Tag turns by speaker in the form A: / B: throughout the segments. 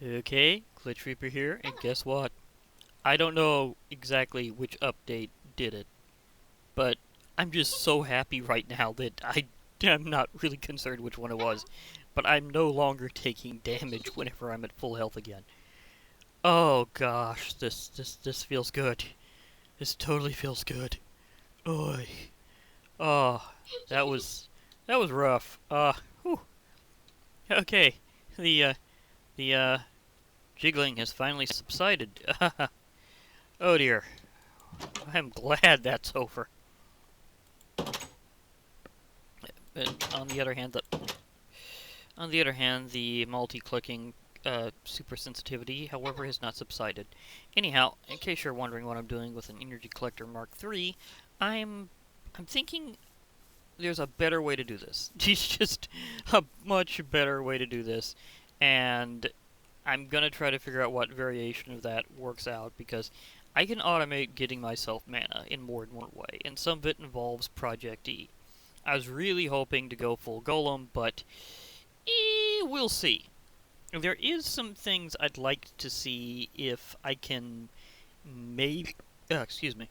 A: Okay, Glitch Reaper here, and guess what? I don't know exactly which update did it, but I'm just so happy right now that am not really concerned which one it was, but I'm no longer taking damage whenever I'm at full health again. Oh gosh, this feels good. This totally feels good. Oy. Oh, that was that was rough. Whew. Okay. The jiggling has finally subsided. Oh dear. I'm glad that's over. But on the other hand, the multi-clicking super sensitivity, however, has not subsided. Anyhow, in case you're wondering what I'm doing with an Energy Collector Mark III, I'm I'm thinking there's a better way to do this. It's just a much better way to do this, and I'm gonna try to figure out what variation of that works out because I can automate getting myself mana in more than one way, and some of it involves Project E. I was really hoping to go full Golem, but we'll see. There is some things I'd like to see if I can maybe, excuse me,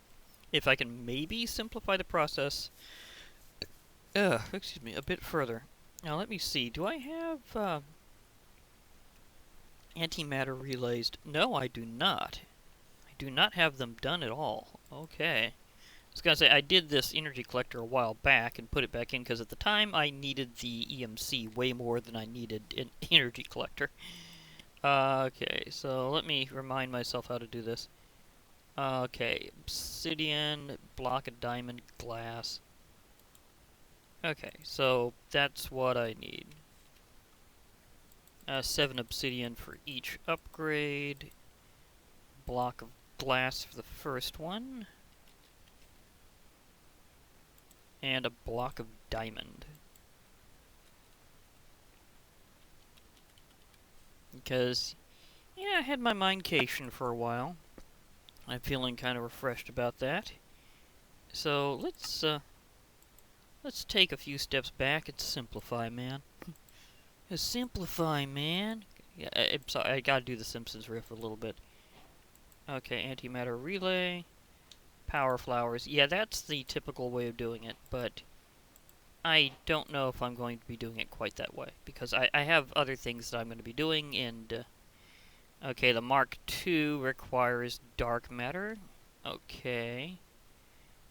A: if I can maybe simplify the process, a bit further. Now let me see. Do I have antimatter relays? No, I do not. I do not have them done at all. Okay. I was gonna say, I did this energy collector a while back and put it back in because at the time I needed the EMC way more than I needed an energy collector. Okay, so let me remind myself how to do this. Okay, obsidian, block of diamond, glass. Okay, so that's what I need. 7 obsidian for each upgrade. Block of glass for the first one. And a block of diamond. Because, yeah, I had my Minecation for a while. I'm feeling kind of refreshed about that. So let's take a few steps back and simplify, man. Simplify, man. Yeah, I'm sorry, I gotta do the Simpsons riff a little bit. Okay, antimatter relay, power flowers. Yeah, that's the typical way of doing it, but I don't know if I'm going to be doing it quite that way because I have other things that I'm going to be doing, and okay, the Mark II requires dark matter. Okay.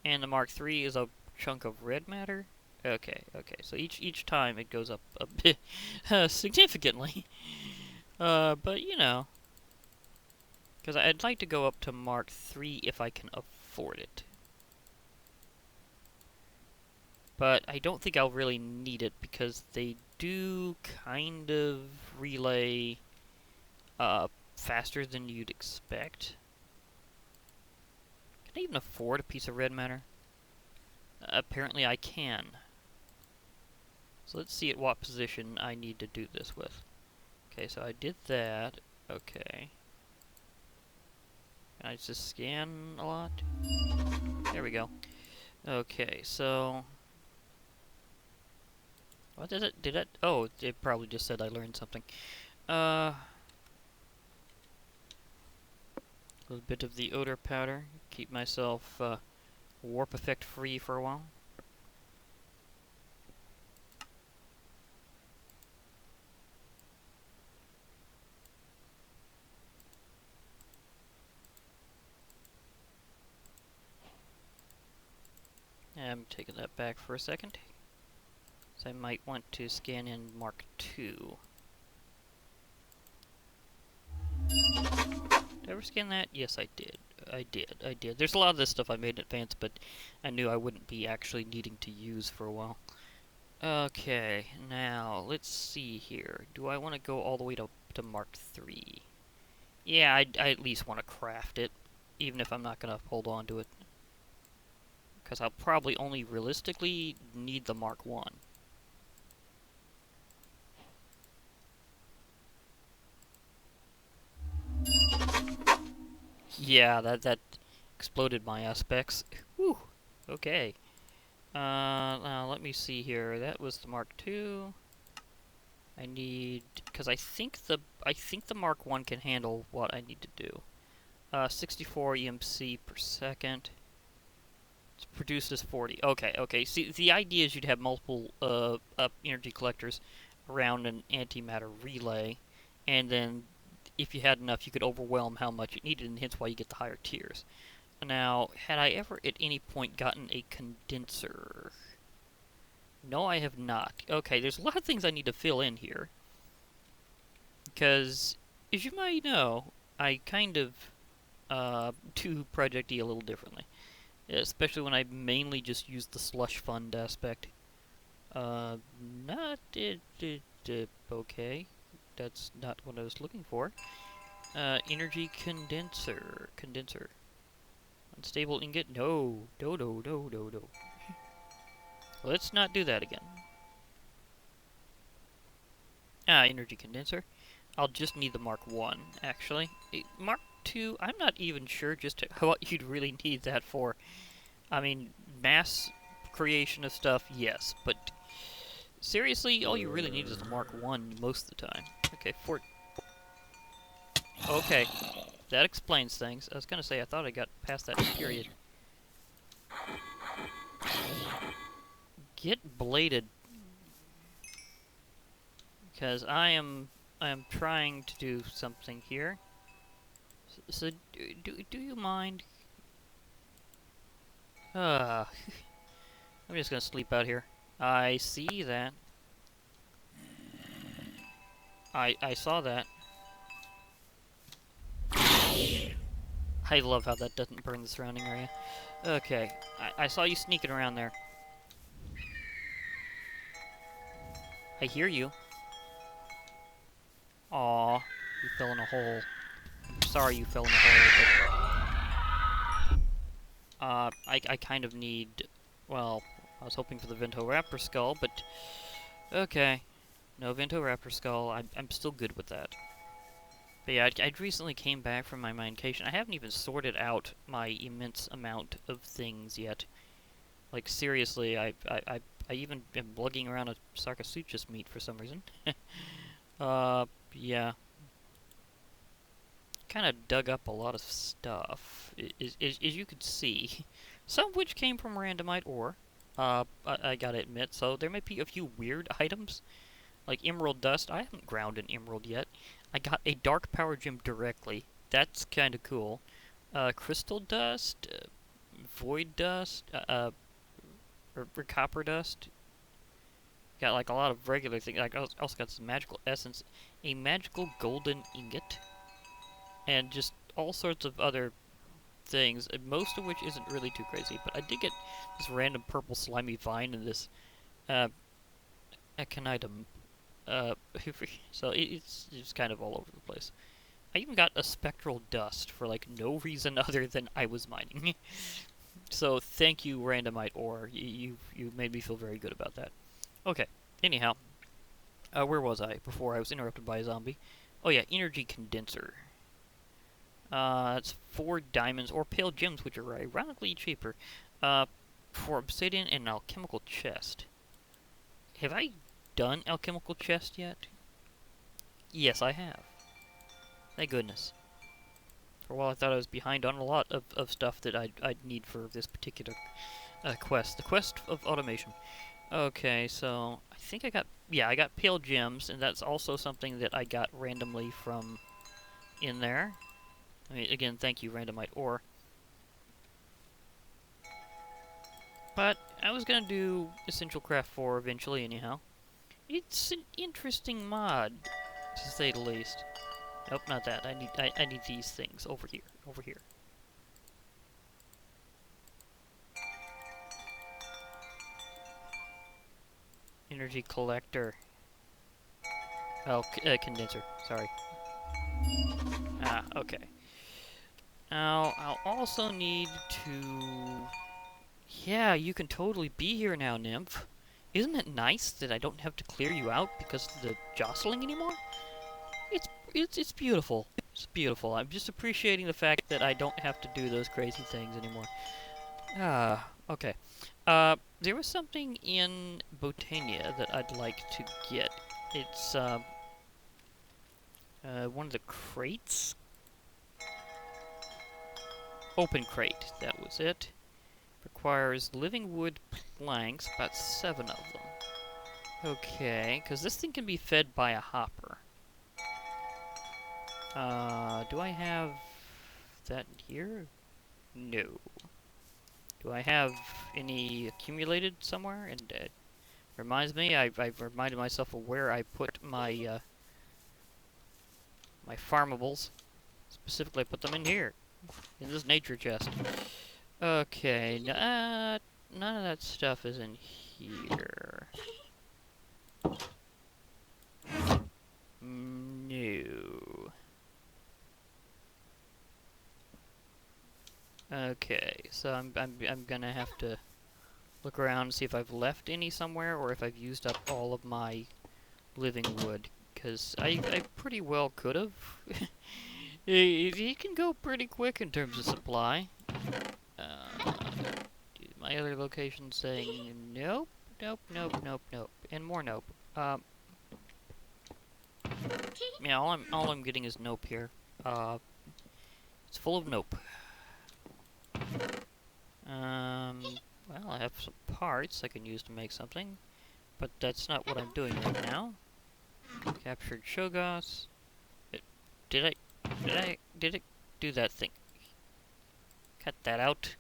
A: And the Mark III is a chunk of red matter. Okay, so each time it goes up a bit significantly. But you know, because I'd like to go up to Mark III if I can afford it. But I don't think I'll really need it because they do kind of relay faster than you'd expect. Can I even afford a piece of red matter? Apparently I can. So let's see at what position I need to do this with. Okay, so I did that. Okay. Can I just scan a lot? There we go. Okay, so... What did it? Did it? Oh, it probably just said I learned something. A little bit of the odor powder. Keep myself warp effect free for a while. I'm taking that back for a second. So I might want to scan in Mark II. Did I ever scan that? Yes, I did. I did. There's a lot of this stuff I made in advance, but I knew I wouldn't be actually needing to use for a while. Okay, now, let's see here. Do I want to go all the way to Mark III? Yeah, I at least want to craft it, even if I'm not going to hold on to it. Because I'll probably only realistically need the Mark I. Yeah, that exploded my aspects. Whew. Okay. Now let me see here. That was the Mark II. I need, because I think the Mark 1 can handle what I need to do. 64 EMC per second. It's produced as 40. Okay, okay. See, the idea is you'd have multiple energy collectors around an antimatter relay, and then if you had enough, you could overwhelm how much it needed, and hence why you get the higher tiers. Now, had I ever at any point gotten a condenser? No, I have not. Okay, there's a lot of things I need to fill in here. Because, as you might know, I kind of do Project E a little differently. Especially when I mainly just use the slush fund aspect. Not okay. That's not what I was looking for. Energy condenser. Unstable ingot. No. No. Let's not do that again. Energy condenser. I'll just need the Mark 1, actually. Mark 2, I'm not even sure just what you'd really need that for. I mean, mass creation of stuff, yes, but seriously, all you really need is the Mark 1 most of the time. Okay, okay, that explains things. I was gonna say, I thought I got past that period. Get bladed. Because I am trying to do something here. So do you mind? I'm just gonna sleep out here. I see that. I saw that. I love how that doesn't burn the surrounding area. Okay, I saw you sneaking around there. I hear you. Aw, you fell in a hole. I'm sorry you fell in a hole, but I kind of need, well, I was hoping for the Ventoraptor skull, but okay. No Ventoraptor skull, I'm still good with that. But yeah, I recently came back from my Minecation. I haven't even sorted out my immense amount of things yet. Like, seriously, I even am lugging around a Sarcosuchus meat for some reason. Yeah. Kind of dug up a lot of stuff, as you could see. Some of which came from randomite ore, I gotta admit, so there might be a few weird items. Like emerald dust, I haven't ground an emerald yet. I got a dark power gem directly. That's kind of cool. Crystal dust, void dust, or copper dust. Got like a lot of regular things. Like I also got some magical essence, a magical golden ingot, and just all sorts of other things. Most of which isn't really too crazy. But I did get this random purple slimy vine and this echinitum. So it's just kind of all over the place. I even got a spectral dust for like no reason other than I was mining. So thank you, randomite ore. You made me feel very good about that. Okay. Anyhow, where was I before I was interrupted by a zombie? Oh yeah, energy condenser. That's 4 diamonds or pale gems, which are ironically cheaper. For obsidian and an alchemical chest. Have I done alchemical chest yet? Yes, I have. Thank goodness. For a while I thought I was behind on a lot of stuff that I'd need for this particular quest. The quest of automation. Okay, so I think I got pale gems, and that's also something that I got randomly from in there. I mean, again, thank you, randomite ore. But I was gonna do Essential Craft 4 eventually, anyhow. It's an interesting mod, to say the least. Nope, not that. I need these things over here. Over here. Energy collector. Oh, condenser. Sorry. Okay. Now, I'll also need to... Yeah, you can totally be here now, Nymph. Isn't it nice that I don't have to clear you out because of the jostling anymore? It's beautiful. It's beautiful. I'm just appreciating the fact that I don't have to do those crazy things anymore. Okay. There was something in Botania that I'd like to get. It's one of the crates. Open crate, that was it. Requires living wood planks, about 7 of them. Okay, because this thing can be fed by a hopper. Do I have that here? No. Do I have any accumulated somewhere? And reminds me, I've reminded myself of where I put my my farmables. Specifically, I put them in here, in this nature chest. Okay, none of that stuff is in here. No. Okay, so I'm gonna have to look around and see if I've left any somewhere, or if I've used up all of my living wood, because I pretty well could have. He can go pretty quick in terms of supply. My other location saying nope, nope, nope, nope, nope, and more nope. Yeah, all I'm getting is nope here. It's full of nope. Well, I have some parts I can use to make something, but that's not what I'm doing right now. Captured Shogas. Did it do that thing? Cut that out.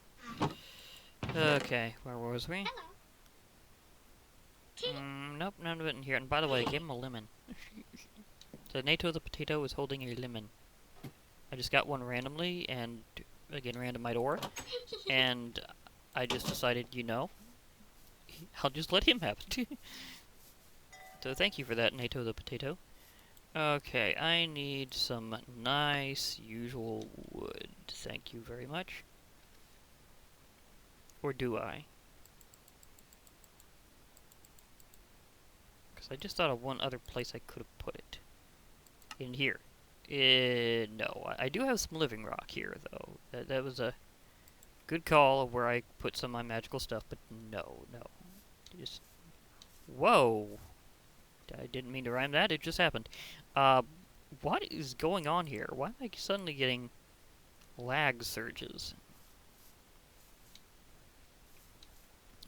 A: Okay, where was we? Nope, none of it in here. And by the way, I gave him a lemon. So Nato the potato is holding a lemon. I just got one randomly, and again, randomite ore, and I just decided, you know, I'll just let him have it. So thank you for that, Nato the potato. Okay, I need some nice, usual wood. Thank you very much. Or do I? Because I just thought of one other place I could have put it. In here. No, I do have some living rock here, though. That was a good call of where I put some of my magical stuff, but no. Just... Whoa! I didn't mean to rhyme that, it just happened. What is going on here? Why am I suddenly getting lag surges?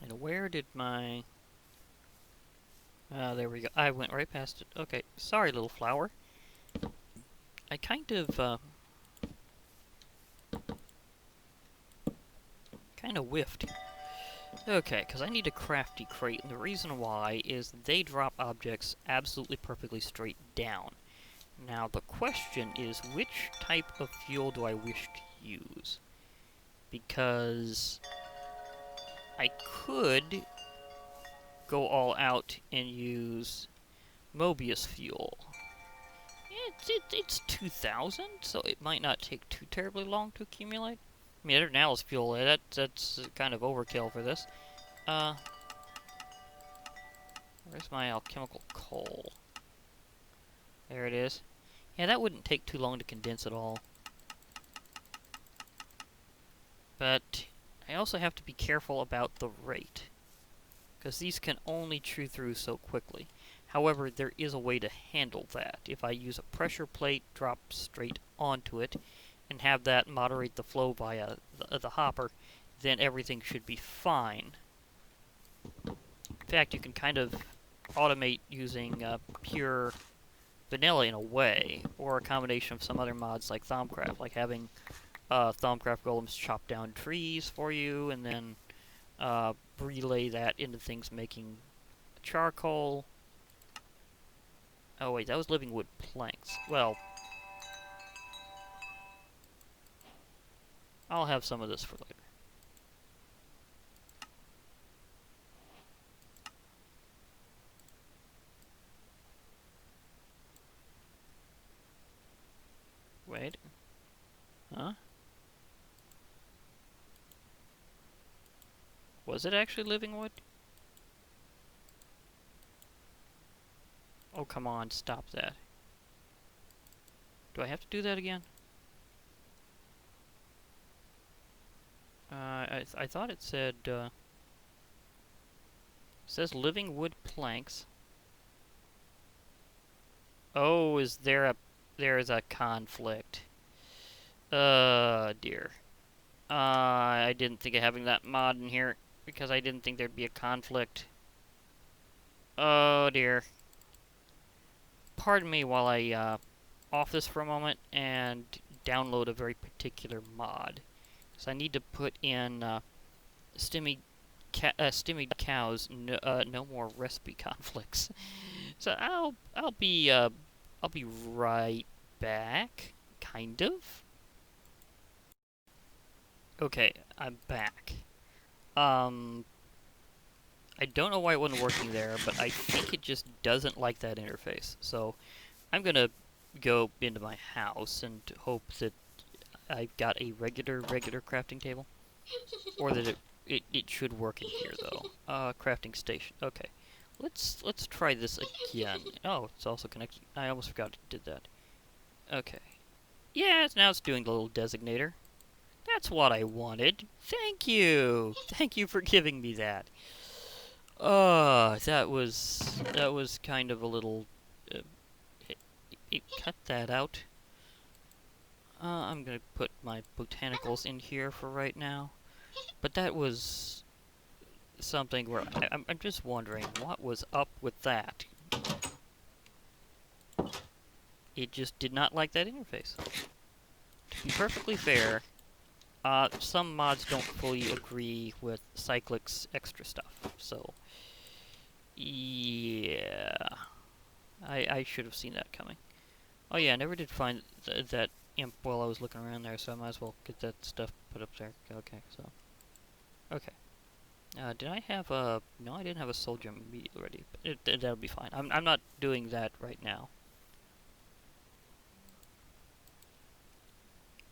A: And where did my... there we go. I went right past it. Okay, sorry, little flower. I kind of whiffed. Okay, because I need a crafty crate, and the reason why is they drop objects absolutely perfectly straight down. Now, the question is, which type of fuel do I wish to use? Because I could go all out and use Mobius fuel. It's 2,000, so it might not take too terribly long to accumulate. I mean, Eternal's fuel, that's kind of overkill for this. Where's my alchemical coal? There it is. Yeah, that wouldn't take too long to condense at all. But I also have to be careful about the rate, because these can only chew through so quickly. However, there is a way to handle that. If I use a pressure plate, drop straight onto it, and have that moderate the flow via the hopper, then everything should be fine. In fact, you can kind of automate using pure vanilla in a way, or a combination of some other mods like Thaumcraft, like having Thaumcraft golems chop down trees for you, and then relay that into things making charcoal. Oh wait, that was living wood planks. Well, I'll have some of this for later. Wait. Huh? Was it actually living wood? Oh, come on, stop that. Do I have to do that again? I thought it said, says living wood planks. Oh, there's a conflict. Dear. I didn't think of having that mod in here because I didn't think there'd be a conflict. Oh dear. Pardon me while I off this for a moment and download a very particular mod. So I need to put in Stimmy cows, no more recipe conflicts. So I'll be right back, kind of. Okay, I'm back. Um, I don't know why it wasn't working there, but I think it just doesn't like that interface. So I'm gonna go into my house and hope that I've got a regular crafting table, or that it should work in here though. Crafting station. Okay, let's try this again. Oh, it's also connected. I almost forgot it did that. Okay. Yeah, now it's doing the little designator. That's what I wanted. Thank you. Thank you for giving me that. That was kind of a little. Uh, cut that out. I'm gonna put my botanicals in here for right now. But that was something where I'm just wondering what was up with that. It just did not like that interface. To be perfectly fair, some mods don't fully agree with Cyclic's extra stuff, so yeah, I should have seen that coming. Oh yeah, I never did find that imp while I was looking around there, so I might as well get that stuff put up there. Okay, so okay. Did I have a... No, I didn't have a soldier meat already. But that'll be fine. I'm not doing that right now.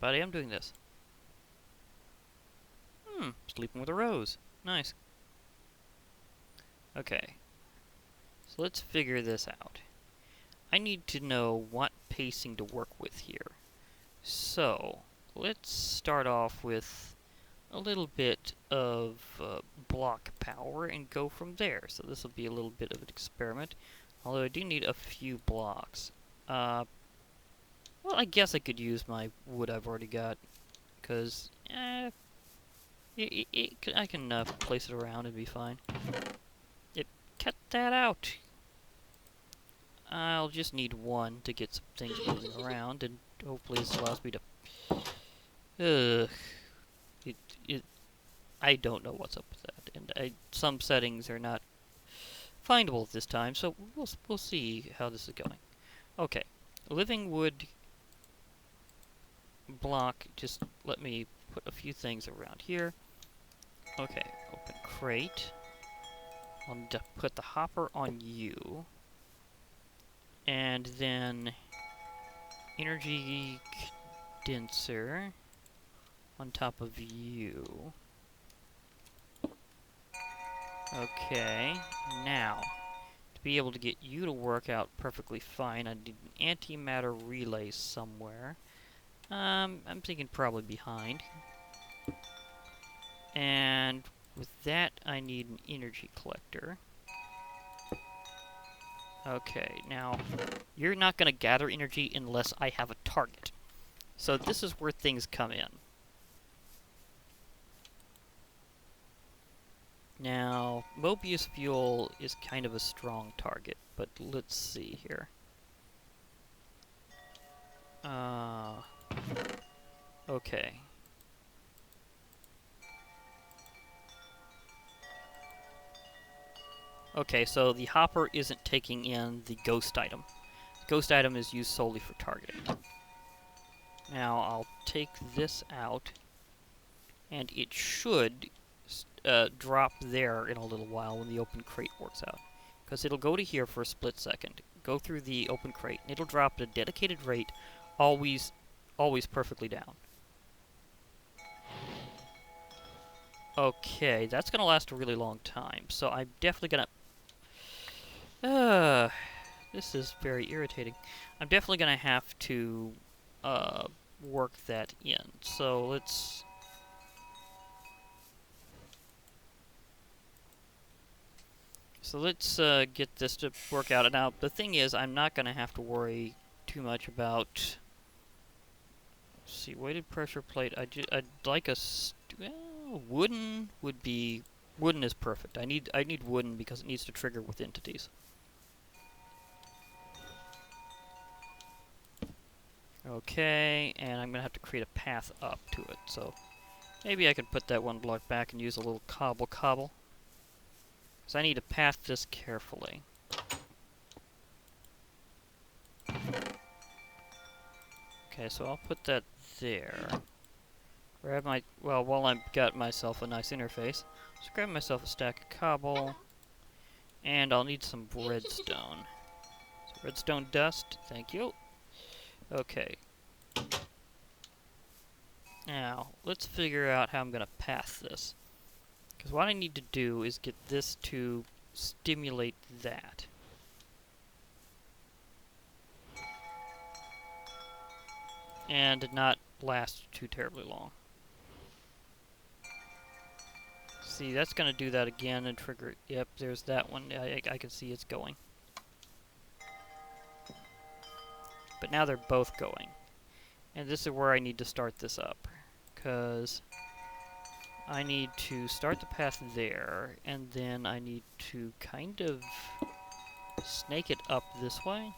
A: But I am doing this. Sleeping with a rose. Nice. Okay. So let's figure this out. I need to know what pacing to work with here. So, let's start off with a little bit of block power and go from there. So this will be a little bit of an experiment. Although I do need a few blocks. Well, I guess I could use my wood I've already got, because I can place it around and be fine. Cut that out. I'll just need one to get some things moving around, and hopefully this allows me to... Ugh. It, it, I don't know what's up with that, and some settings are not findable at this time, so we'll see how this is going. Okay, living wood block, just let me put a few things around here. Okay, open crate. I'll put the hopper on you. And then energy condenser on top of you. Okay, now, to be able to get you to work out perfectly fine, I need an antimatter relay somewhere. I'm thinking probably behind. And with that, I need an energy collector. Okay, now, you're not going to gather energy unless I have a target. So this is where things come in. Now, Mobius fuel is kind of a strong target, but let's see here. Okay. Okay, so the hopper isn't taking in the ghost item. The ghost item is used solely for targeting. Now, I'll take this out, and it should drop there in a little while when the open crate works out. Because it'll go to here for a split second, go through the open crate, and it'll drop at a dedicated rate, always perfectly down. Okay, that's gonna last a really long time, so I'm definitely gonna... this is very irritating. I'm definitely gonna have to, work that in. So let's... So let's get this to work out. Now, the thing is, I'm not going to have to worry too much about... Let's see, weighted pressure plate. I'd like a... well, wooden would be... Wooden is perfect. I need wooden because it needs to trigger with entities. Okay, and I'm going to have to create a path up to it, so... Maybe I can put that one block back and use a little cobble. Because I need to path this carefully. Okay, so I'll put that there. Grab my... Well, while I've got myself a nice interface, just grab myself a stack of cobble. And I'll need some redstone. So redstone dust, thank you. Okay. Now, let's figure out how I'm going to path this. Because what I need to do is get this to stimulate that. And not last too terribly long. See, that's going to do that again and trigger... Yep, there's that one. I can see it's going. But now they're both going. And this is where I need to start this up. Because I need to start the path there, and then I need to kind of snake it up this way.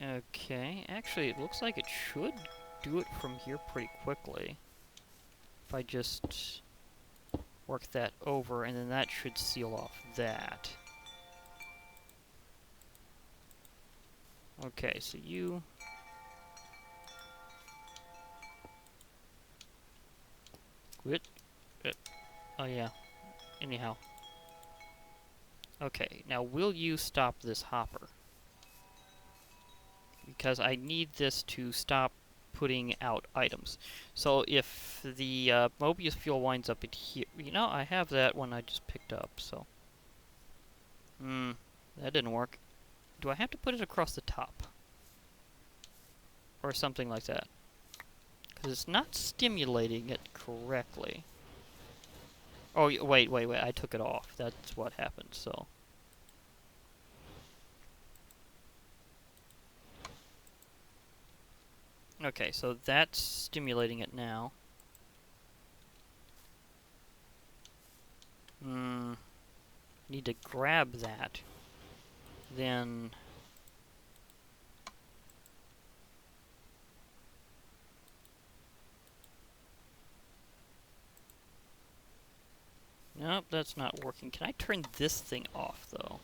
A: Okay, actually it looks like it should do it from here pretty quickly. If I just work that over, and then that should seal off that. Okay, so you... Quit. Oh yeah. Anyhow. Okay, now will you stop this hopper? Because I need this to stop putting out items. So if the Mobius fuel winds up in here... You know, I have that one I just picked up, so... that didn't work. Do I have to put it across the top? Or something like that? Because it's not stimulating it correctly. Oh, wait, I took it off. That's what happened, so... Okay, so that's stimulating it now. Need to grab that. Then... Nope, that's not working. Can I turn this thing off, though?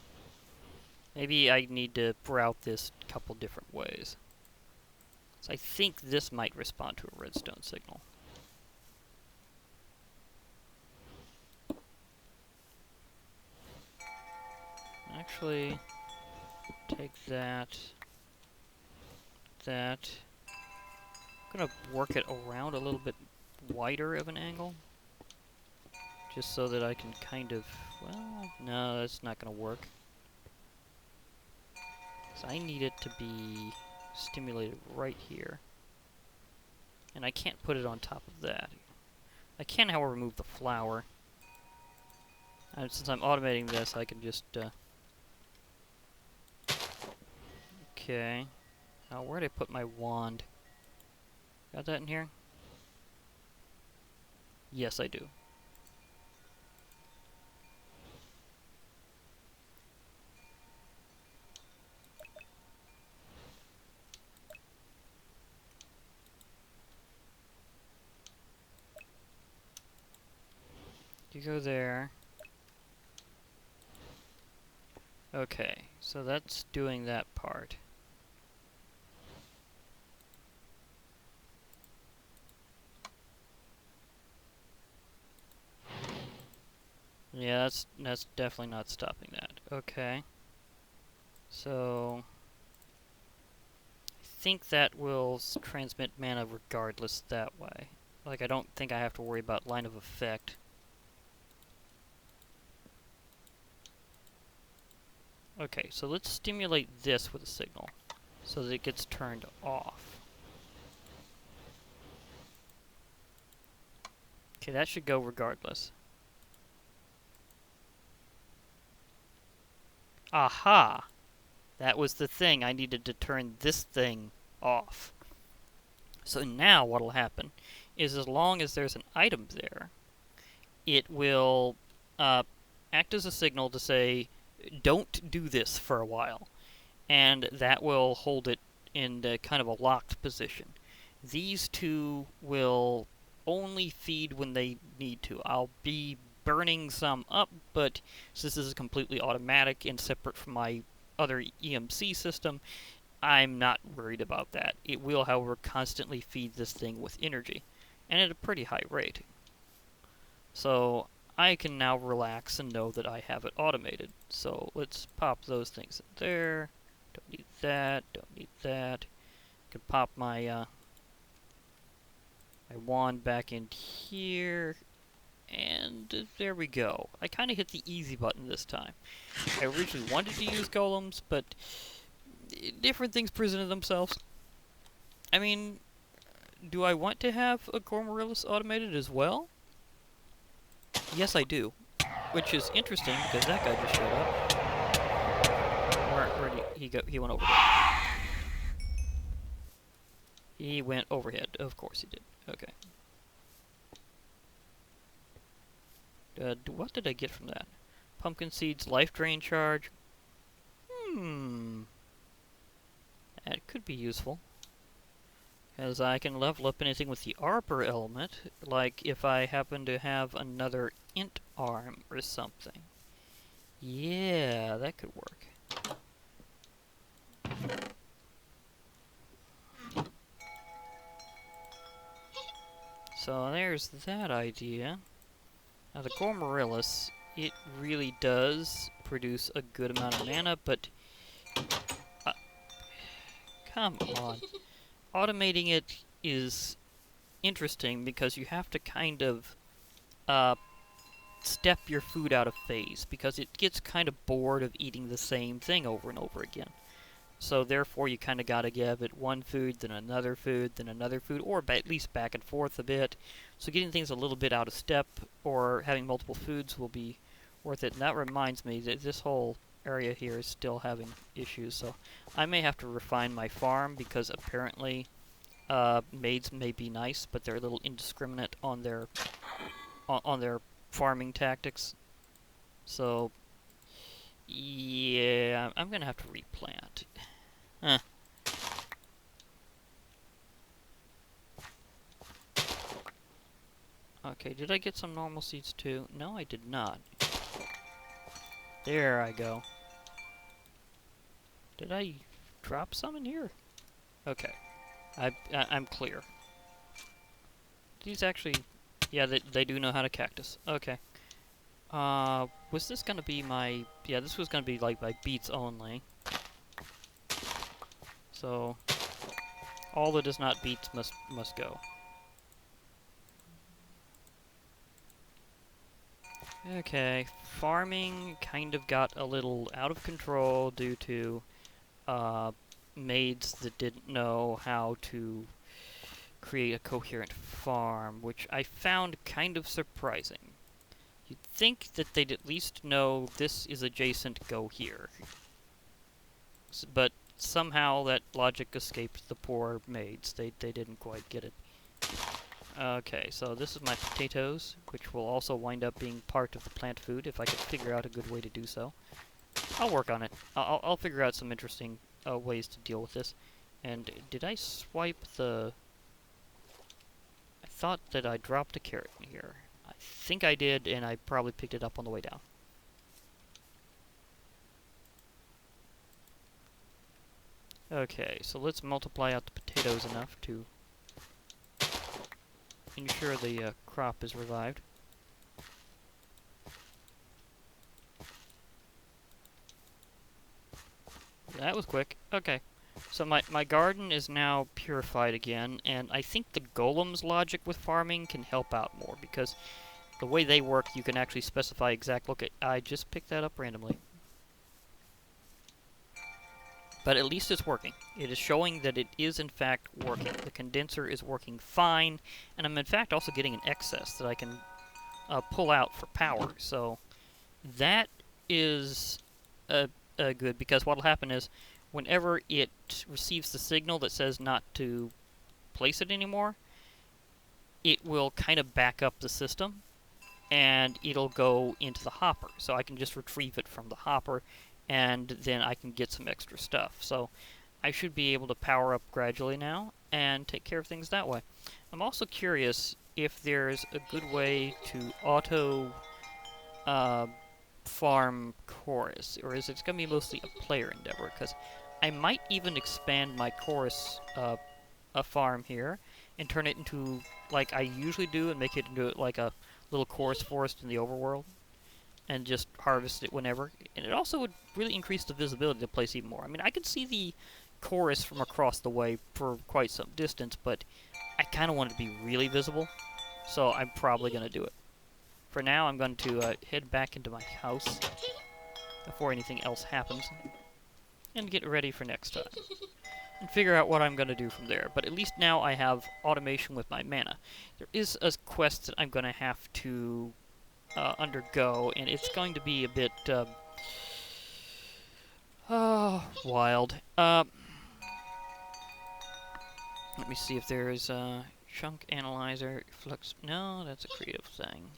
A: Maybe I need to route this a couple different ways. So I think this might respond to a redstone signal. Actually, take that. I'm gonna work it around a little bit wider of an angle. Just so that I can kind of... Well, no, that's not gonna work. So I need it to be stimulated right here. And I can't put it on top of that. I can, however, remove the flower. And since I'm automating this, I can just... Okay. Now, where did I put my wand? Got that in here? Yes, I do. You go there. Okay, so that's doing that part. Yeah, that's definitely not stopping that. Okay. So I think that will transmit mana regardless that way. Like, I don't think I have to worry about line of effect. Okay, so let's stimulate this with a signal so that it gets turned off. Okay, that should go regardless. Aha! That was the thing. I needed to turn this thing off. So now what'll happen is as long as there's an item there, it will act as a signal to say, don't do this for a while. And that will hold it in kind of a locked position. These two will only feed when they need to. I'll be burning some up, but since this is completely automatic and separate from my other EMC system, I'm not worried about that. It will, however, constantly feed this thing with energy, and at a pretty high rate. So I can now relax and know that I have it automated. So let's pop those things in there. Don't need that, don't need that. Can pop my my wand back in here, and there we go. I kind of hit the easy button this time. I originally wanted to use golems, but different things presented themselves. I mean, do I want to have a Gormorillus automated as well? Yes, I do. Which is interesting, because that guy just showed up. Where did he go? He went overhead. He went overhead. Of course he did. Okay. What did I get from that? Pumpkin seeds, life drain charge. That could be useful. As I can level up anything with the arbor element, like if I happen to have another int arm or something. Yeah, that could work. So there's that idea. Now the Gormorillus, it really does produce a good amount of mana, but come on. Automating it is interesting because you have to kind of step your food out of phase, because it gets kind of bored of eating the same thing over and over again. So therefore you kind of got to give it one food, then another food, then another food, or at least back and forth a bit. So getting things a little bit out of step or having multiple foods will be worth it. And that reminds me that this whole area here is still having issues, so I may have to refine my farm, because apparently maids may be nice, but they're a little indiscriminate on their farming tactics. So yeah, I'm gonna have to replant. Okay, did I get some normal seeds too? No, I did not. There I go. Did I drop some in here? Okay. I'm clear. These actually... Yeah, they do know how to cactus. Okay. Was this gonna be my... Yeah, this was gonna be like my beets only. So... all that is not beets must go. Okay, farming kind of got a little out of control due to maids that didn't know how to create a coherent farm, which I found kind of surprising. You'd think that they'd at least know this is adjacent, go here. But somehow that logic escaped the poor maids. They didn't quite get it. Okay, so this is my potatoes, which will also wind up being part of the plant food if I could figure out a good way to do so. I'll work on it. I'll figure out some interesting ways to deal with this. And did I swipe the... I thought that I dropped a carrot in here. I think I did, and I probably picked it up on the way down. Okay, so let's multiply out the potatoes enough to ensure the crop is revived. That was quick. Okay. So my garden is now purified again, and I think the golem's logic with farming can help out more, because the way they work, you can actually specify exact... Look, I just picked that up randomly. But at least it's working. It is showing that it is in fact working. The condenser is working fine, and I'm in fact also getting an excess that I can pull out for power. So that is a good, because what'll happen is whenever it receives the signal that says not to place it anymore, it will kind of back up the system, and it'll go into the hopper. So I can just retrieve it from the hopper, and then I can get some extra stuff. So I should be able to power up gradually now and take care of things that way. I'm also curious if there's a good way to auto farm chorus, or is it going to be mostly a player endeavor? Because I might even expand my chorus a farm here and turn it into, like I usually do, and make it into like a little chorus forest in the overworld, and just harvest it whenever. And it also would really increase the visibility of the place even more. I mean, I could see the chorus from across the way for quite some distance, but I kind of want it to be really visible, so I'm probably going to do it. For now, I'm going to head back into my house before anything else happens, and get ready for next time, and figure out what I'm going to do from there. But at least now I have automation with my mana. There is a quest that I'm going to have to undergo, and it's going to be a bit wild. Let me see if there is a chunk analyzer, flux. No, that's a creative thing.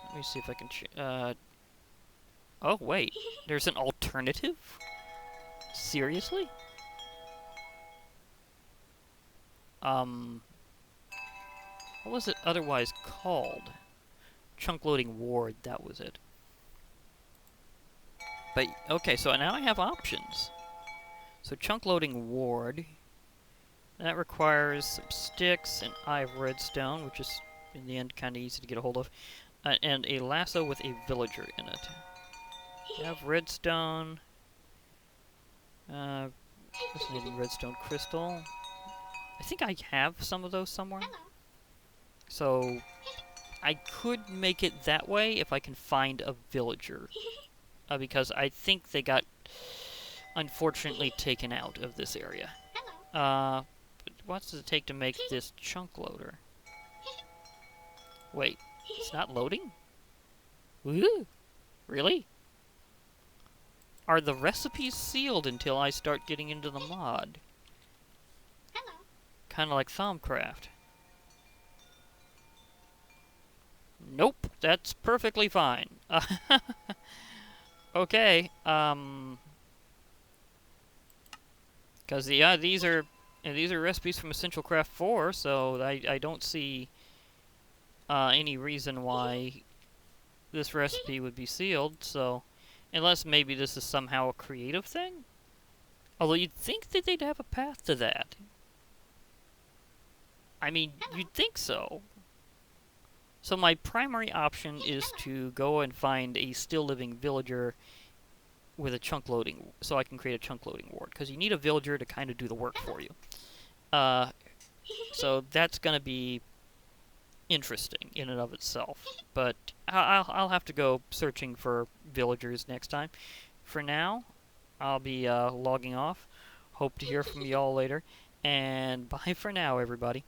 A: Let me see if I can. Oh wait, there's an alternative? Seriously? What was it otherwise called? Chunk loading ward, that was it. But, okay, so now I have options. So chunk loading ward, that requires some sticks, an eye of redstone, which is in the end kind of easy to get a hold of, and a lasso with a villager in it. I have redstone, fascinating redstone crystal. I think I have some of those somewhere. So I could make it that way if I can find a villager, because I think they got unfortunately taken out of this area. But what does it take to make this chunk loader? Wait, it's not loading? Woohoo! Really? Are the recipes sealed until I start getting into the mod? Kind of like Thaumcraft. Nope, that's perfectly fine. Okay, because these are recipes from Essential Craft 4, so I don't see any reason why this recipe would be sealed. So, unless maybe this is somehow a creative thing, although you'd think that they'd have a path to that. I mean, you'd think so. So my primary option is to go and find a still living villager with a chunk loading, so I can create a chunk loading ward, because you need a villager to kind of do the work for you. So that's going to be interesting in and of itself, but I'll have to go searching for villagers next time. For now, I'll be logging off. Hope to hear from y'all later, and bye for now, everybody.